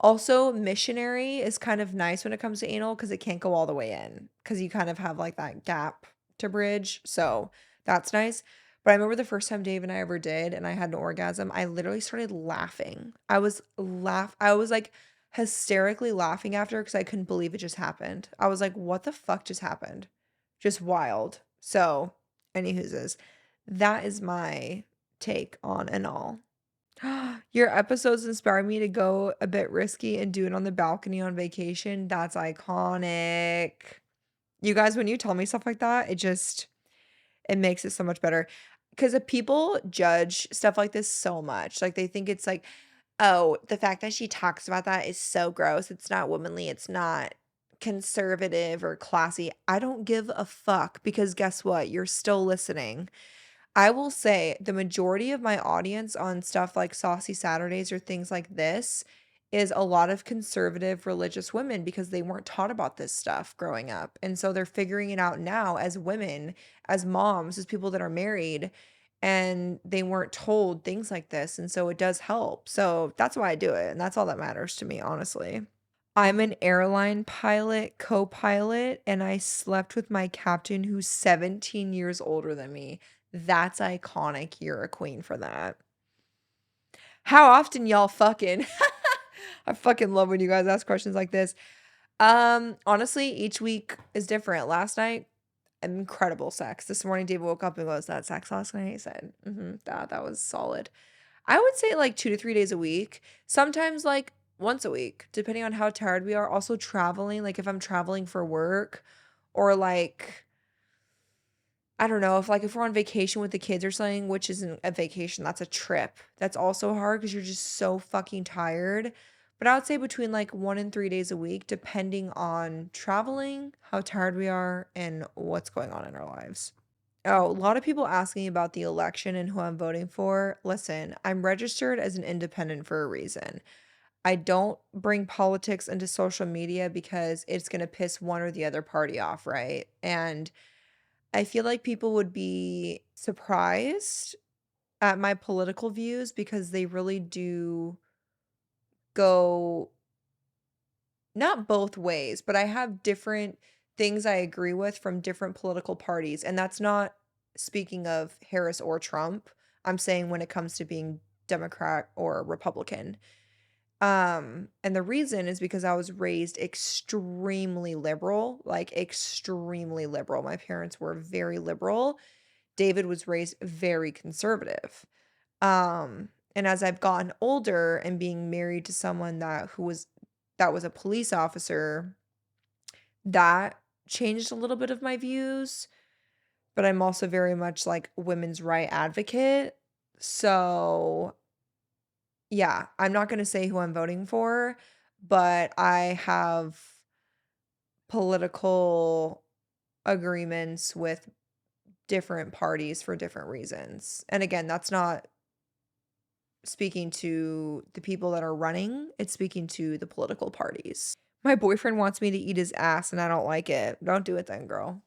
Also, missionary is kind of nice when it comes to anal because it can't go all the way in because you kind of have like that gap to bridge. So that's nice. But I remember the first time Dave and I ever did, and I had an orgasm, I literally started laughing. I was like hysterically laughing after because I couldn't believe it just happened. I was like, what the fuck just happened? Just wild. So, anywho's, that is my take on and all. Your episodes inspire me to go a bit risky and do it on the balcony on vacation. That's iconic. You guys, when you tell me stuff like that, it makes it so much better. Because people judge stuff like this so much. Like they think it's like, oh, the fact that she talks about that is so gross. It's not womanly. It's not conservative or classy. I don't give a fuck because guess what? You're still listening. I will say the majority of my audience on stuff like Saucy Saturdays or things like this is a lot of conservative religious women because they weren't taught about this stuff growing up. And so they're figuring it out now as women, as moms, as people that are married, and they weren't told things like this. And so it does help. So that's why I do it. And that's all that matters to me, honestly. I'm an airline pilot, co-pilot, and I slept with my captain who's 17 years older than me. That's iconic. You're a queen for that. How often y'all fucking? I fucking love when you guys ask questions like this. Honestly, each week is different. Last night, incredible sex. This morning, David woke up and goes, "That sex last night?" He said, that was solid. I would say like 2 to 3 days a week. Sometimes like once a week, depending on how tired we are. Also traveling, like if I'm traveling for work or like I don't know, if we're on vacation with the kids or something, which isn't a vacation, that's a trip. That's also hard because you're just so fucking tired. But I would say between like 1 and 3 days a week, depending on traveling, how tired we are, and what's going on in our lives. Oh, a lot of people asking about the election and who I'm voting for. Listen, I'm registered as an independent for a reason. I don't bring politics into social media because it's going to piss one or the other party off, right? And I feel like people would be surprised at my political views because they really do go not both ways, but I have different things I agree with from different political parties. And that's not speaking of Harris or Trump. I'm saying when it comes to being Democrat or Republican. And the reason is because I was raised extremely liberal, like extremely liberal. My parents were very liberal. David was raised very conservative. And as I've gotten older and being married to someone that was a police officer, that changed a little bit of my views, but I'm also very much like women's right advocate. So, yeah, I'm not going to say who I'm voting for, but I have political agreements with different parties for different reasons. And again, that's not speaking to the people that are running, it's speaking to the political parties. My boyfriend wants me to eat his ass and I don't like it. Don't do it then, girl.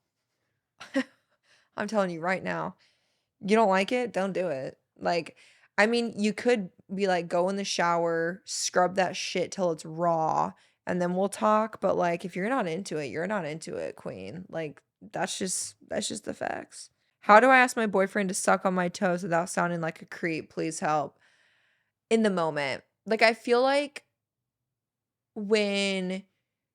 I'm telling you right now. You don't like it? Don't do it. Like, I mean, you could be like, go in the shower, scrub that shit till it's raw, and then we'll talk. But like, if you're not into it, you're not into it, queen. Like, that's just the facts. How do I ask my boyfriend to suck on my toes without sounding like a creep? Please help. In the moment. Like, I feel like when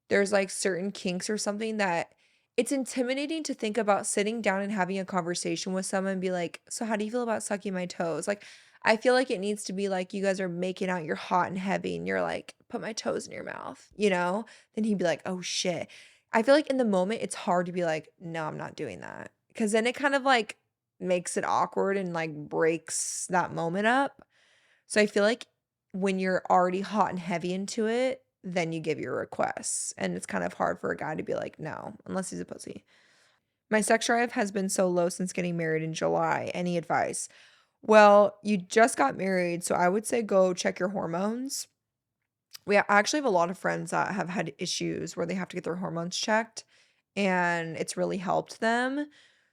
there's like certain kinks or something that it's intimidating to think about sitting down and having a conversation with someone and be like, "So how do you feel about sucking my toes?" Like, I feel like it needs to be like you guys are making out, you're hot and heavy, and you're like, "Put my toes in your mouth," you know? Then he'd be like, "Oh shit." I feel like in the moment it's hard to be like, "No, I'm not doing that." Because then it kind of like makes it awkward and like breaks that moment up. So I feel like when you're already hot and heavy into it, then you give your requests, and it's kind of hard for a guy to be like, "No," unless he's a pussy. My sex drive has been so low since getting married in July. Any advice? Well, you just got married, so I would say go check your hormones. I actually have a lot of friends that have had issues where they have to get their hormones checked, and it's really helped them.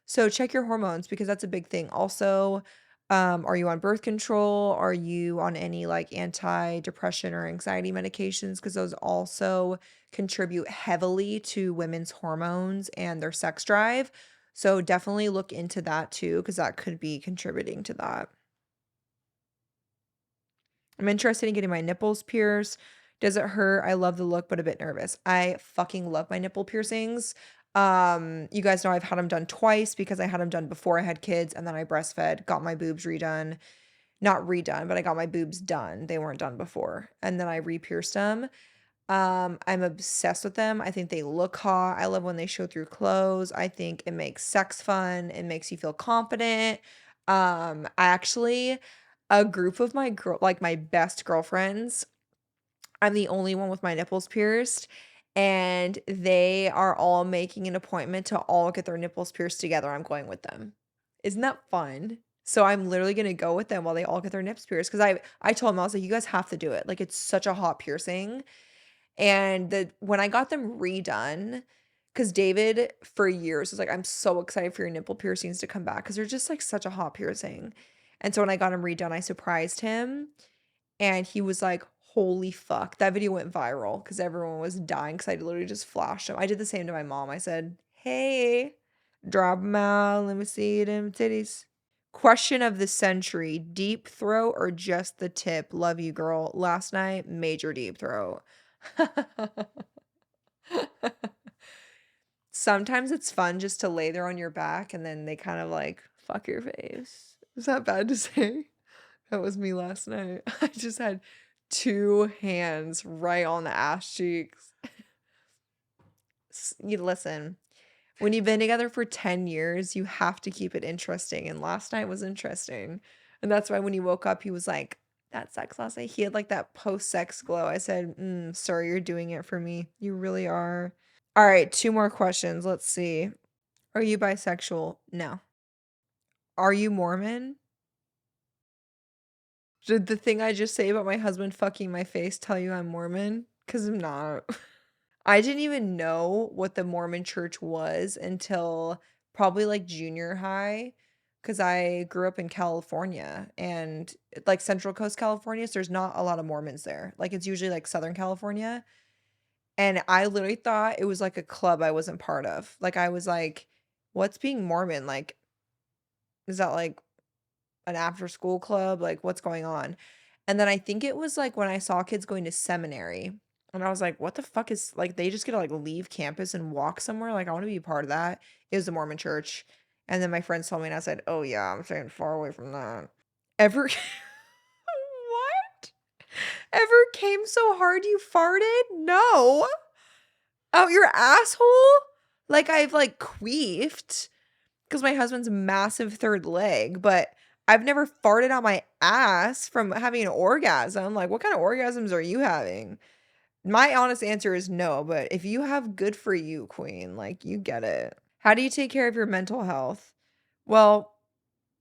So check your hormones because that's a big thing. Also, are you on birth control? Are you on any like anti-depression or anxiety medications? Because those also contribute heavily to women's hormones and their sex drive. So definitely look into that too, because that could be contributing to that. I'm interested in getting my nipples pierced. Does it hurt? I love the look, but a bit nervous. I fucking love my nipple piercings. You guys know I've had them done twice because I had them done before I had kids and then I breastfed, got my boobs redone. Not redone, but I got my boobs done. They weren't done before. And then I re-pierced them. I'm obsessed with them. I think they look hot. I love when they show through clothes. I think it makes sex fun. It makes you feel confident. I actually a group of my girl like my best girlfriends, I'm the only one with my nipples pierced, and they are all making an appointment to all get their nipples pierced together. I'm going with them. Isn't that fun? So I'm literally gonna go with them while they all get their nips pierced because I told them I was like, you guys have to do it. Like it's such a hot piercing. And when I got them redone, because David for years was like, "I'm so excited for your nipple piercings to come back," because 'cause they're just, like, such a hot piercing. And so when I got them redone, I surprised him, and he was like, "Holy fuck." That video went viral because everyone was dying because I literally just flashed them. I did the same to my mom. I said, "Hey, drop 'em out. Let me see them titties." Question of the century, deep throat or just the tip? Love you, girl. Last night, major deep throat. Sometimes it's fun just to lay there on your back and then they kind of like fuck your face. Is that bad to say? That was me last night. I just had two hands right on the ass cheeks. You listen, when you've been together for 10 years, you have to keep it interesting. And last night was interesting. And that's why when he woke up, he was like, that sex last night. He had like that post sex glow. I said, sir, you're doing it for me. You really are. All right, two more questions. Let's see. Are you bisexual? No. Are you Mormon? Did the thing I just say about my husband fucking my face tell you I'm Mormon? Because I'm not. I didn't even know what the Mormon church was until probably like junior high because I grew up in California and like Central Coast California, so there's not a lot of Mormons there. Like it's usually like Southern California. And I literally thought it was like a club I wasn't part of. Like I was like, what's being Mormon? Like, is that like an after school club? Like, what's going on? And then I think it was like when I saw kids going to seminary, and I was like, what the fuck is like they just get to like leave campus and walk somewhere? Like, I want to be a part of that. It was the Mormon church. And then my friends told me, and I said, oh yeah, I'm staying far away from that. Ever what? Ever came so hard you farted? No. Out your asshole? Like I've like queefed. Because my husband's massive third leg, but I've never farted on my ass from having an orgasm. Like, what kind of orgasms are you having? My honest answer is no, but if you have good for you, queen, like you get it. How do you take care of your mental health? Well,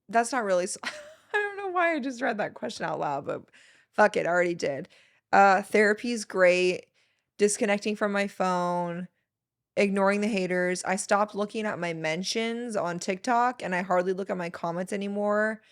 that's not really I don't know why I just read that question out loud, but fuck it, I already did. Therapy's great. Disconnecting from my phone, ignoring the haters. I stopped looking at my mentions on TikTok and I hardly look at my comments anymore.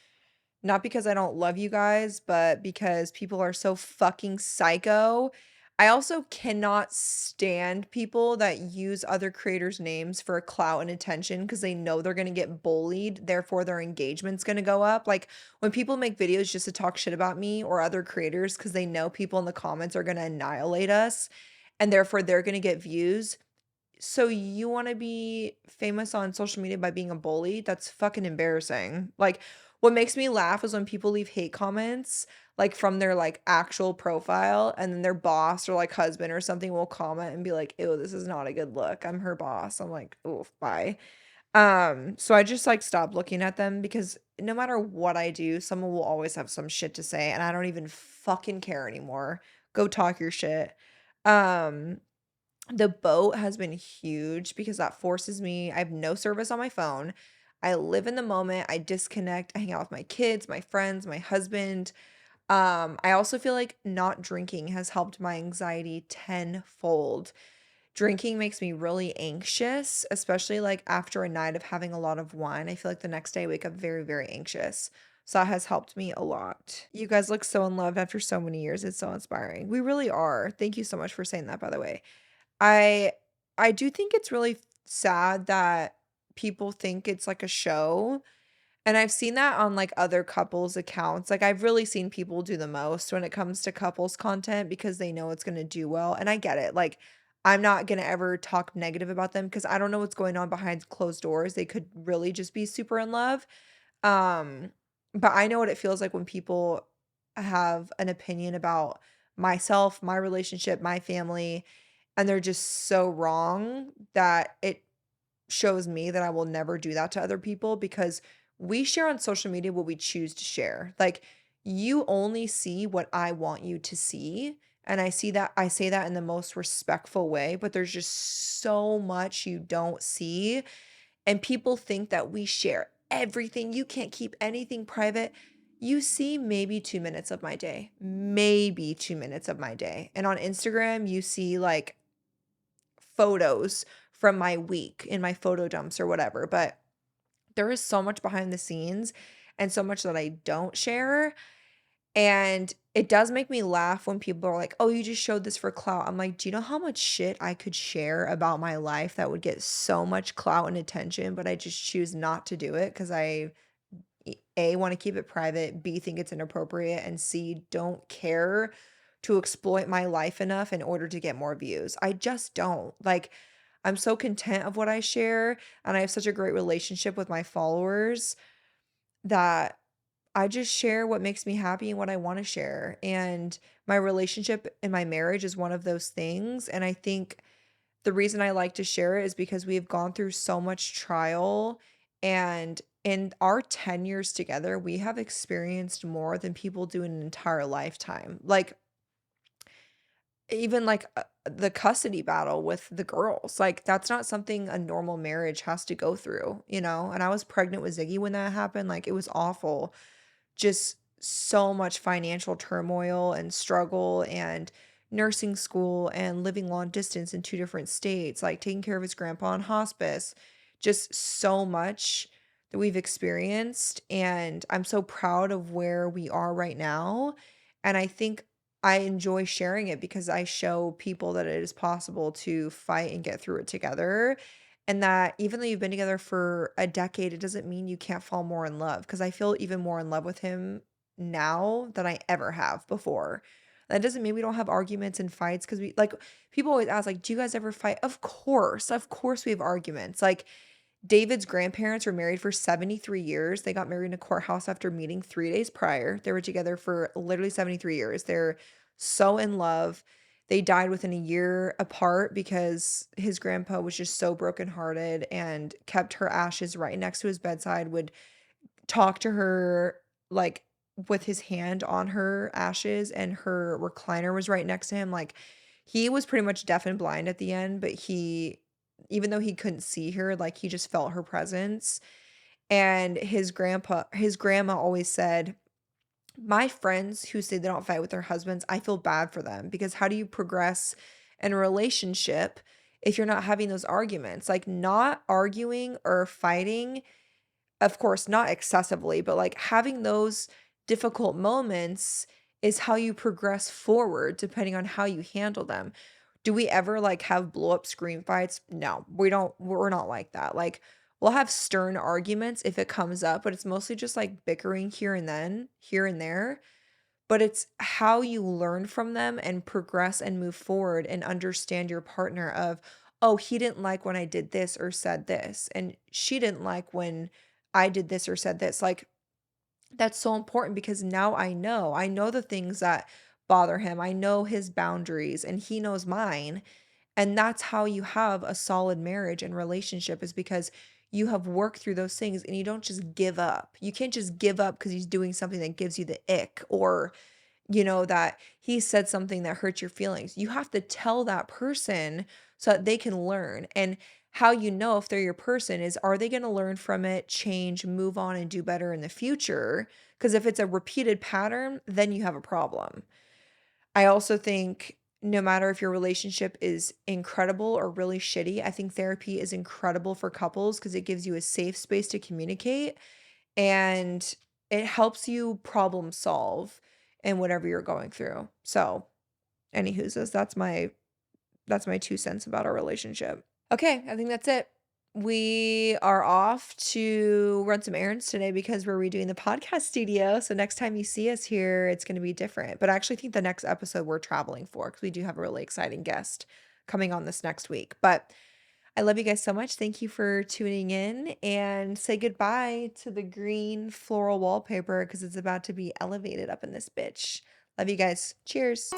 Not because I don't love you guys, but because people are so fucking psycho. I also cannot stand people that use other creators' names for clout and attention because they know they're going to get bullied. Therefore, their engagement's going to go up. Like when people make videos just to talk shit about me or other creators because they know people in the comments are going to annihilate us and therefore they're going to get views. So you wanna be famous on social media by being a bully? That's fucking embarrassing. Like, what makes me laugh is when people leave hate comments, like, from their, like, actual profile, and then their boss or, like, husband or something will comment and be like, "Ew, this is not a good look. I'm her boss." I'm like, "Oof, bye." So I just, like, stopped looking at them because no matter what I do, someone will always have some shit to say, and I don't even fucking care anymore. Go talk your shit. Um, the boat has been huge because that forces me I have no service on my phone. I live in the moment, I disconnect, I hang out with my kids, my friends, my husband. I also feel like not drinking has helped my anxiety tenfold. Drinking makes me really anxious, especially, like, after a night of having a lot of wine. I feel like the next day I wake up very, very anxious. So that has helped me a lot. You guys look so in love after so many years. It's so inspiring. We really are. Thank you so much for saying that, by the way. I I do think it's really sad that people think it's like a show, and I've seen that on, like, other couples' accounts. Like, I've really seen people do the most when it comes to couples content because they know it's gonna do well, and I get it. Like, I'm not gonna ever talk negative about them because I don't know what's going on behind closed doors. They could really just be super in love. Um, but I know what it feels like when people have an opinion about myself, my relationship, my family, and they're just so wrong that it shows me that I will never do that to other people because we share on social media what we choose to share. Like, you only see what I want you to see. And I say that in the most respectful way, but there's just so much you don't see. And people think that we share everything. You can't keep anything private. You see maybe 2 minutes of my day, maybe 2 minutes of my day. And on Instagram, you see like photos from my week in my photo dumps or whatever. But there is so much behind the scenes and so much that I don't share. And it does make me laugh when people are like, "Oh, you just showed this for clout." I'm like, "Do you know how much shit I could share about my life that would get so much clout and attention, but I just choose not to do it because I A, want to keep it private, B, think it's inappropriate, and C, don't care to exploit my life enough in order to get more views." I just don't. Like, I'm so content of what I share, and I have such a great relationship with my followers that I just share what makes me happy and what I wanna share, and my relationship and my marriage is one of those things, and I think the reason I like to share it is because we have gone through so much trial, and in our 10 years together, we have experienced more than people do in an entire lifetime. Like, even, like, the custody battle with the girls, like, that's not something a normal marriage has to go through, you know? And I was pregnant with Ziggy when that happened, like, it was awful. Just so much financial turmoil and struggle and nursing school and living long distance in 2 different states, like taking care of his grandpa in hospice. Just so much that we've experienced, and I'm so proud of where we are right now, and I think I enjoy sharing it because I show people that it is possible to fight and get through it together, and that even though you've been together for a decade, it doesn't mean you can't fall more in love. Because I feel even more in love with him now than I ever have before. That doesn't mean we don't have arguments and fights. Because we like, people always ask, like, "Do you guys ever fight?" Of course we have arguments. Like, David's grandparents were married for 73 years. They got married in a courthouse after meeting 3 days prior. They were together for literally 73 years. They're so in love. They died within a year apart because his grandpa was just so brokenhearted and kept her ashes right next to his bedside, would talk to her, like, with his hand on her ashes, and her recliner was right next to him. Like, he was pretty much deaf and blind at the end, but he even though he couldn't see her, like, he just felt her presence. And his grandma always said, "My friends who say they don't fight with their husbands, I feel bad for them because how do you progress in a relationship if you're not having those arguments?" Like, not arguing or fighting, of course, not excessively, but, like, having those difficult moments is how you progress forward depending on how you handle them. Do we ever, like, have blow up scream fights? No, we don't we're not like that. Like, we'll have stern arguments if it comes up, but it's mostly just, like, bickering here and there, but it's how you learn from them and progress and move forward and understand your partner of, "Oh, he didn't like when I did this or said this, and she didn't like when I did this or said this." Like, that's so important because now I know. I know the things that bother him. I know his boundaries and he knows mine. And that's how you have a solid marriage and relationship, is because you have worked through those things and you don't just give up. You can't just give up because he's doing something that gives you the ick, or that he said something that hurt your feelings. You have to tell that person so that they can learn. And how you know if they're your person is, are they going to learn from it, change, move on, and do better in the future? Because if it's a repeated pattern, then you have a problem. I also think no matter if your relationship is incredible or really shitty, I think therapy is incredible for couples because it gives you a safe space to communicate, and it helps you problem solve in whatever you're going through. So, anywho's, that's my 2 cents about our relationship. Okay, I think that's it. We are off to run some errands today because we're redoing the podcast studio. So next time you see us here, it's going to be different. But I actually think the next episode we're traveling for, because we do have a really exciting guest coming on this next week. But I love you guys so much. Thank you for tuning in, and say goodbye to the green floral wallpaper because it's about to be elevated up in this bitch. Love you guys. Cheers.